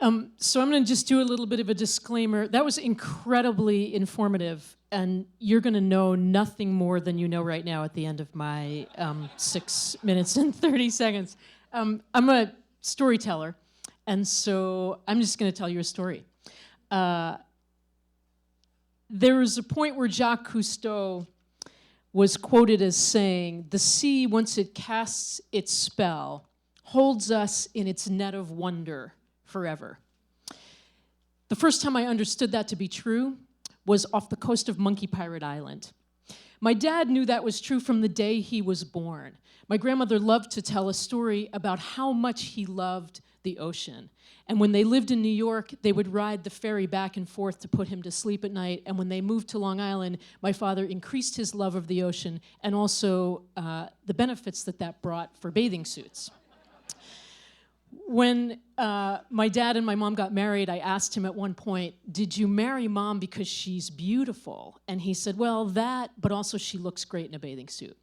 So I'm going to just do a little bit of a disclaimer. That was incredibly informative, and you're going to know nothing more than you know right now at the end of my 6 minutes and 30 seconds. I'm a storyteller, and so I'm just going to tell you a story. There was a point where Jacques Cousteau was quoted as saying, "The sea, once it casts its spell, holds us in its net of wonder forever." The first time I understood that to be true was off the coast of Monkey Pirate Island. My dad knew that was true from the day he was born. My grandmother loved to tell a story about how much he loved the ocean. And when they lived in New York, they would ride the ferry back and forth to put him to sleep at night. And when they moved to Long Island, my father increased his love of the ocean and also the benefits that that brought for bathing suits. When my dad and my mom got married, I asked him at one point, "Did you marry mom because she's beautiful?" And he said, "Well, that, but also she looks great in a bathing suit.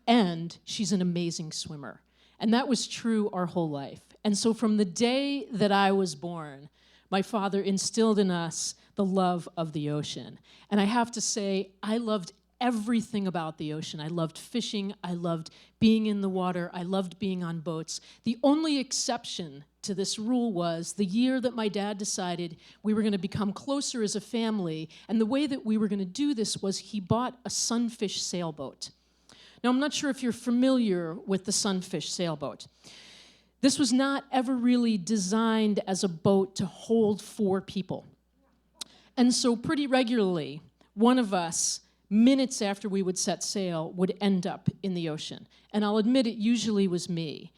And she's an amazing swimmer." And that was true our whole life. And so from the day that I was born, my father instilled in us the love of the ocean. And I have to say, I loved everything about the ocean. I loved fishing. I loved being in the water. I loved being on boats. The only exception to this rule was the year that my dad decided we were going to become closer as a family. And the way that we were going to do this was he bought a sunfish sailboat. Now, I'm not sure if you're familiar with the sunfish sailboat. This was not ever really designed as a boat to hold 4 people. And so pretty regularly, one of us, minutes after we would set sail, would end up in the ocean. And I'll admit it usually was me.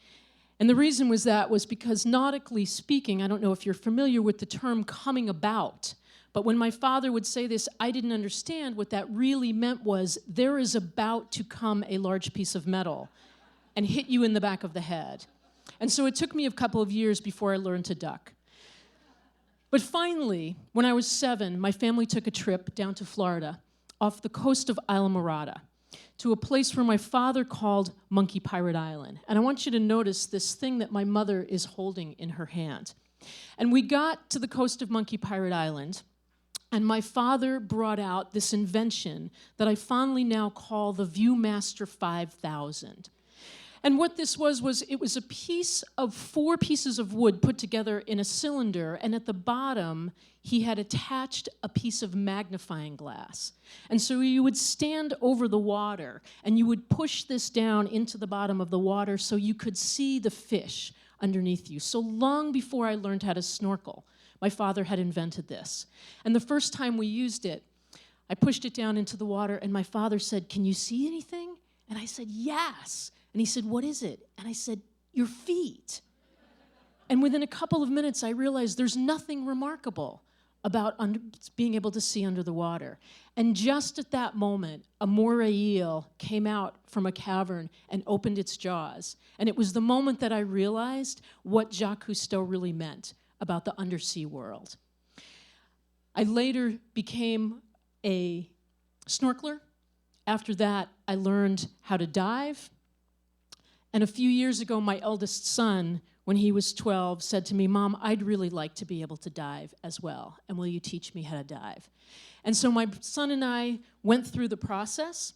And the reason was because nautically speaking, I don't know if you're familiar with the term coming about, but when my father would say this, I didn't understand what that really meant was there is about to come a large piece of metal and hit you in the back of the head. And so it took me a couple of years before I learned to duck. But finally, when I was 7, my family took a trip down to Florida, off the coast of Islamorada, to a place where my father called Monkey Pirate Island. And I want you to notice this thing that my mother is holding in her hand. And we got to the coast of Monkey Pirate Island, and my father brought out this invention that I fondly now call the Viewmaster 5000. And what this was it was a piece of 4 pieces of wood put together in a cylinder, and at the bottom, he had attached a piece of magnifying glass. And so you would stand over the water, and you would push this down into the bottom of the water so you could see the fish underneath you. So long before I learned how to snorkel, my father had invented this. And the first time we used it, I pushed it down into the water, and my father said, "Can you see anything?" And I said, "Yes." And he said, "What is it?" And I said, "Your feet." And within a couple of minutes, I realized there's nothing remarkable about being able to see under the water. And just at that moment, a moray eel came out from a cavern and opened its jaws. And it was the moment that I realized what Jacques Cousteau really meant about the undersea world. I later became a snorkeler. After that, I learned how to dive. And a few years ago, my eldest son, when he was 12, said to me, "Mom, I'd really like to be able to dive as well, and will you teach me how to dive?" And so my son and I went through the process,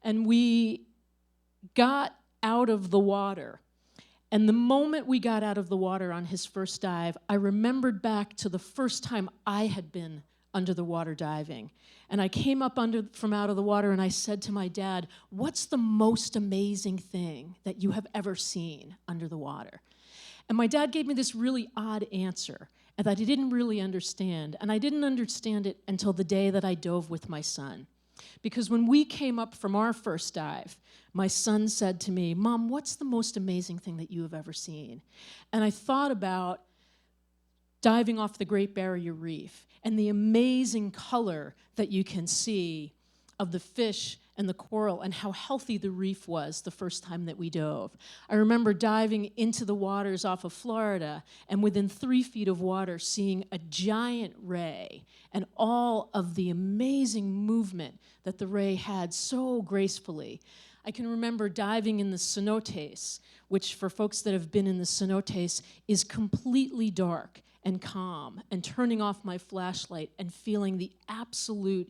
and we got out of the water. And the moment we got out of the water on his first dive, I remembered back to the first time I had been under the water diving. And I came up from out of the water and I said to my dad, "What's the most amazing thing that you have ever seen under the water?" And my dad gave me this really odd answer that I didn't really understand. And I didn't understand it until the day that I dove with my son. Because when we came up from our first dive, my son said to me, "Mom, what's the most amazing thing that you have ever seen?" And I thought about diving off the Great Barrier Reef and the amazing color that you can see of the fish and the coral and how healthy the reef was the first time that we dove. I remember diving into the waters off of Florida and within 3 feet of water seeing a giant ray and all of the amazing movement that the ray had so gracefully. I can remember diving in the cenotes, which for folks that have been in the cenotes is completely dark. and calm and turning off my flashlight and feeling the absolute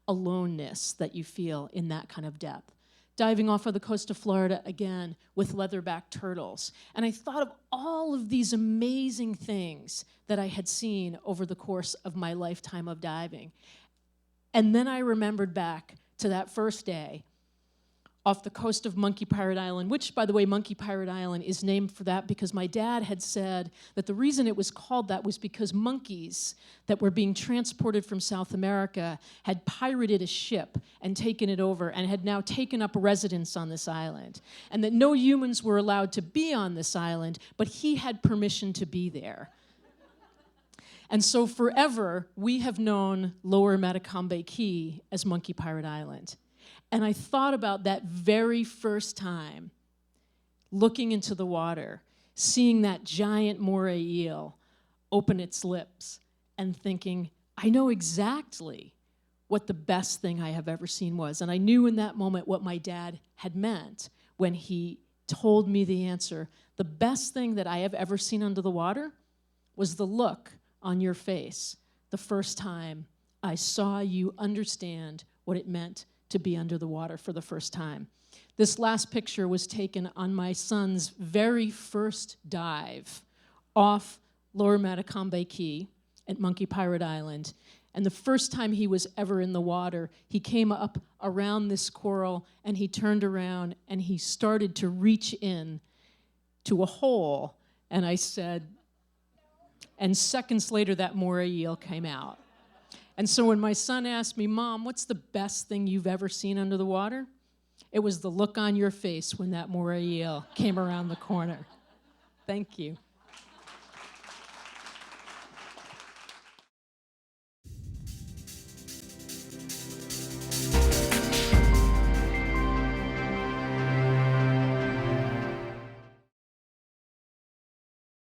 aloneness that you feel in that kind of depth. Diving off of the coast of Florida again with leatherback turtles. And I thought of all of these amazing things that I had seen over the course of my lifetime of diving. And then I remembered back to that first day off the coast of Monkey Pirate Island, which, by the way, Monkey Pirate Island is named for that because my dad had said that the reason it was called that was because monkeys that were being transported from South America had pirated a ship and taken it over and had now taken up residence on this island, and that no humans were allowed to be on this island, but he had permission to be there. And so forever, we have known Lower Matacumbe Key as Monkey Pirate Island. And I thought about that very first time, looking into the water, seeing that giant moray eel open its lips, and thinking, I know exactly what the best thing I have ever seen was. And I knew in that moment what my dad had meant when he told me the answer. The best thing that I have ever seen under the water was the look on your face the first time I saw you understand what it meant to be under the water for the first time. This last picture was taken on my son's very first dive off Lower Matacumbe Key at Monkey Pirate Island. And the first time he was ever in the water, he came up around this coral and he turned around and he started to reach in to a hole. And I said, and seconds later that moray eel came out. And so when my son asked me, Mom, what's the best thing you've ever seen under the water? It was the look on your face when that moray eel came around the corner. Thank you.